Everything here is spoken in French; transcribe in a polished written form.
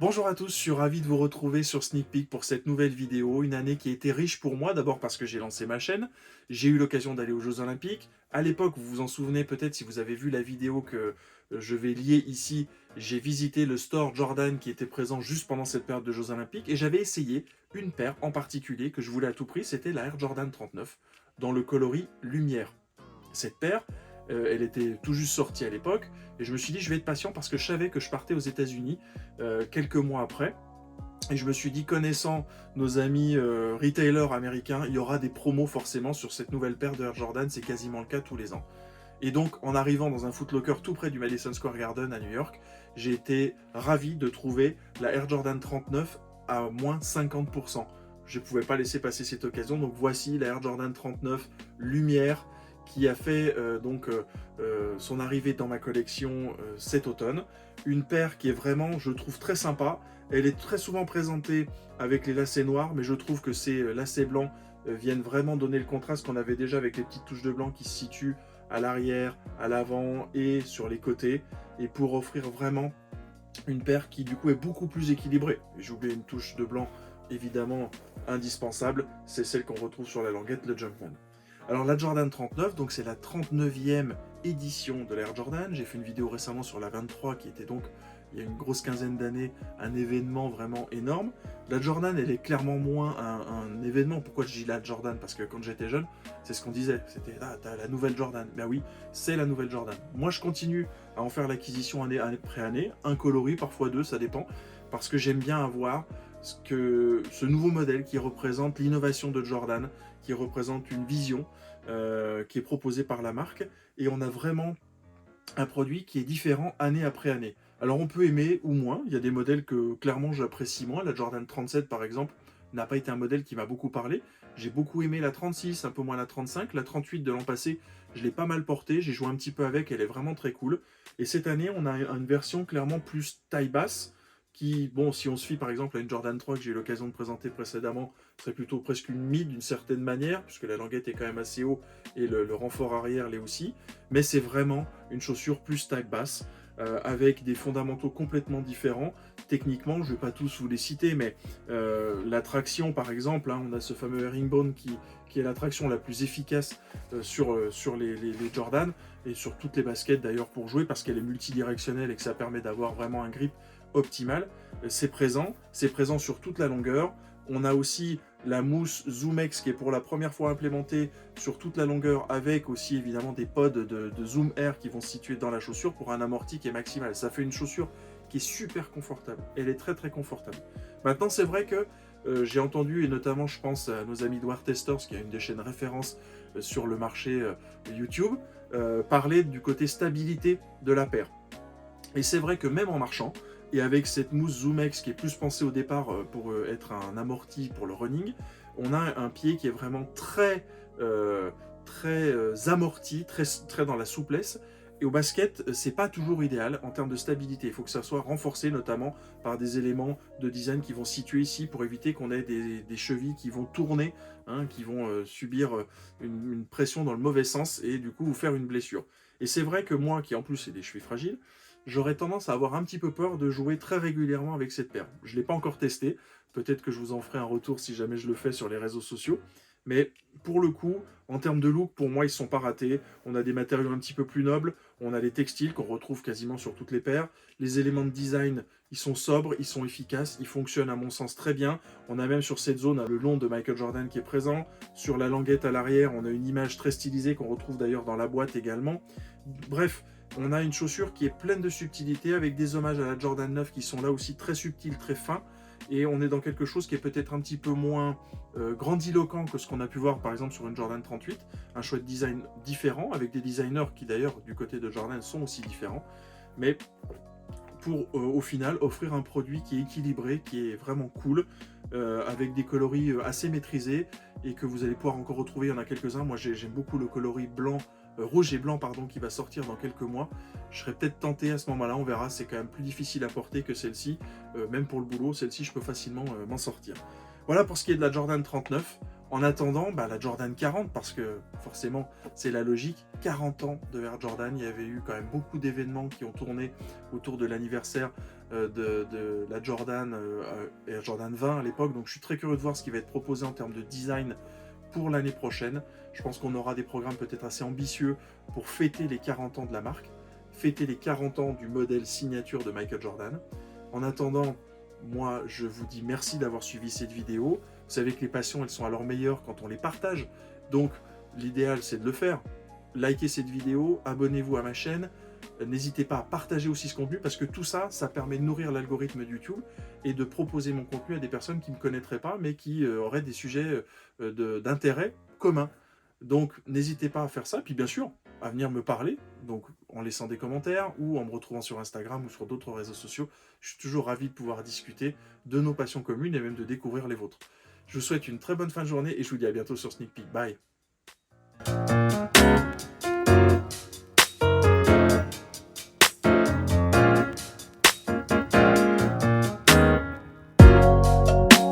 Bonjour à tous, je suis ravi de vous retrouver sur Sneak Peek pour cette nouvelle vidéo, une année qui a été riche pour moi, d'abord parce que j'ai lancé ma chaîne, j'ai eu l'occasion d'aller aux Jeux Olympiques, à l'époque vous vous en souvenez peut-être si vous avez vu la vidéo que je vais lier ici, j'ai visité le store Jordan qui était présent juste pendant cette période de Jeux Olympiques et j'avais essayé une paire en particulier que je voulais à tout prix, c'était la Air Jordan 39 dans le coloris lumière. Cette paire, elle était tout juste sortie à l'époque, et je me suis dit je vais être patient parce que je savais que je partais aux États-Unis quelques mois après. Et je me suis dit, connaissant nos amis retailers américains, il y aura des promos forcément sur cette nouvelle paire de Air Jordan, c'est quasiment le cas tous les ans. Et donc, en arrivant dans un Foot Locker tout près du Madison Square Garden à New York, j'ai été ravi de trouver la Air Jordan 39 à moins 50%. Je ne pouvais pas laisser passer cette occasion, donc voici la Air Jordan 39 Lumière qui a fait son arrivée dans ma collection cet automne. Une paire qui est vraiment, je trouve, très sympa. Elle est très souvent présentée avec les lacets noirs, mais je trouve que ces lacets blancs viennent vraiment donner le contraste qu'on avait déjà avec les petites touches de blanc qui se situent à l'arrière, à l'avant et sur les côtés, et pour offrir vraiment une paire qui du coup est beaucoup plus équilibrée. J'ai oublié une touche de blanc évidemment indispensable, c'est celle qu'on retrouve sur la languette, le Jumpman. Alors la Jordan 39, donc c'est la 39e édition de l'Air Jordan. J'ai fait une vidéo récemment sur la 23 qui était donc, il y a une grosse quinzaine d'années, un événement vraiment énorme. La Jordan, elle est clairement moins un événement. Pourquoi je dis la Jordan? Parce que quand j'étais jeune, c'est ce qu'on disait. C'était, ah, t'as la nouvelle Jordan. Ben oui, c'est la nouvelle Jordan. Moi, je continue à en faire l'acquisition année après année. Un coloris, parfois deux, ça dépend. Parce que j'aime bien avoir ce nouveau modèle qui représente l'innovation de Jordan, qui représente une vision qui est proposée par la marque. Et on a vraiment un produit qui est différent année après année. Alors on peut aimer ou moins, il y a des modèles que clairement j'apprécie moins, la Jordan 37 par exemple n'a pas été un modèle qui m'a beaucoup parlé, j'ai beaucoup aimé la 36, un peu moins la 35, la 38 de l'an passé je l'ai pas mal portée, j'ai joué un petit peu avec, elle est vraiment très cool, et cette année on a une version clairement plus taille basse, qui, bon, si on se fie par exemple à une Jordan 3 que j'ai eu l'occasion de présenter précédemment, serait plutôt presque une mid d'une certaine manière, puisque la languette est quand même assez haut et le renfort arrière l'est aussi, mais c'est vraiment une chaussure plus taille basse, avec des fondamentaux complètement différents. Techniquement, je ne vais pas tous vous les citer, mais la traction par exemple, hein, on a ce fameux herringbone qui est la traction la plus efficace sur les Jordan, et sur toutes les baskets d'ailleurs pour jouer, parce qu'elle est multidirectionnelle et que ça permet d'avoir vraiment un grip optimal. C'est présent sur toute la longueur. On a aussi la mousse ZoomX qui est pour la première fois implémentée sur toute la longueur, avec aussi évidemment des pods de Zoom Air qui vont se situer dans la chaussure pour un amorti qui est maximal. Ça fait une chaussure qui est super confortable. Elle est très très confortable. Maintenant, c'est vrai que j'ai entendu, et notamment je pense à nos amis Dwarf Testers, qui a une des chaînes références sur le marché YouTube, parler du côté stabilité de la paire. Et c'est vrai que même en marchant, et avec cette mousse ZoomX qui est plus pensée au départ pour être un amorti pour le running, on a un pied qui est vraiment très amorti, très dans la souplesse. Et au basket, c'est pas toujours idéal en termes de stabilité. Il faut que ça soit renforcé notamment par des éléments de design qui vont se situer ici pour éviter qu'on ait des chevilles qui vont tourner, hein, qui vont subir une pression dans le mauvais sens et du coup vous faire une blessure. Et c'est vrai que moi, qui en plus ai des chevilles fragiles, j'aurais tendance à avoir un petit peu peur de jouer très régulièrement avec cette paire. Je ne l'ai pas encore testé, peut-être que je vous en ferai un retour si jamais je le fais sur les réseaux sociaux, mais pour le coup, en termes de look, pour moi, ils ne sont pas ratés. On a des matériaux un petit peu plus nobles, on a les textiles qu'on retrouve quasiment sur toutes les paires. Les éléments de design, ils sont sobres, ils sont efficaces, ils fonctionnent à mon sens très bien. On a même sur cette zone le long de Michael Jordan qui est présent. Sur la languette à l'arrière, on a une image très stylisée qu'on retrouve d'ailleurs dans la boîte également. Bref, on a une chaussure qui est pleine de subtilité, avec des hommages à la Jordan 9 qui sont là aussi très subtils, très fins. Et on est dans quelque chose qui est peut-être un petit peu moins grandiloquent que ce qu'on a pu voir par exemple sur une Jordan 38. Un choix de design différent, avec des designers qui d'ailleurs du côté de Jordan sont aussi différents. Mais pour au final offrir un produit qui est équilibré, qui est vraiment cool, avec des coloris assez maîtrisés et que vous allez pouvoir encore retrouver. Il y en a quelques-uns. Moi j'aime beaucoup le coloris blanc, rouge et blanc pardon, qui va sortir dans quelques mois. Je serais peut-être tenté à ce moment-là, on verra. C'est quand même plus difficile à porter que celle-ci, même pour le boulot. Celle-ci je peux facilement m'en sortir. Voilà pour ce qui est de la Jordan 39. En attendant, bah, la Jordan 40, parce que forcément, c'est la logique, 40 ans de Air Jordan, il y avait eu quand même beaucoup d'événements qui ont tourné autour de l'anniversaire de la Jordan, Air Jordan 20 à l'époque, donc je suis très curieux de voir ce qui va être proposé en termes de design pour l'année prochaine. Je pense qu'on aura des programmes peut-être assez ambitieux pour fêter les 40 ans de la marque, fêter les 40 ans du modèle signature de Michael Jordan. En attendant, moi, je vous dis merci d'avoir suivi cette vidéo. Vous savez que les passions, elles sont à leur meilleur quand on les partage. Donc, l'idéal, c'est de le faire. Likez cette vidéo, abonnez-vous à ma chaîne. N'hésitez pas à partager aussi ce contenu parce que tout ça, ça permet de nourrir l'algorithme de YouTube et de proposer mon contenu à des personnes qui ne me connaîtraient pas mais qui auraient des sujets d'intérêt communs. Donc, n'hésitez pas à faire ça. Puis, bien sûr, à venir me parler, donc en laissant des commentaires ou en me retrouvant sur Instagram ou sur d'autres réseaux sociaux. Je suis toujours ravi de pouvoir discuter de nos passions communes et même de découvrir les vôtres. Je vous souhaite une très bonne fin de journée et je vous dis à bientôt sur Sneak Peek. Bye!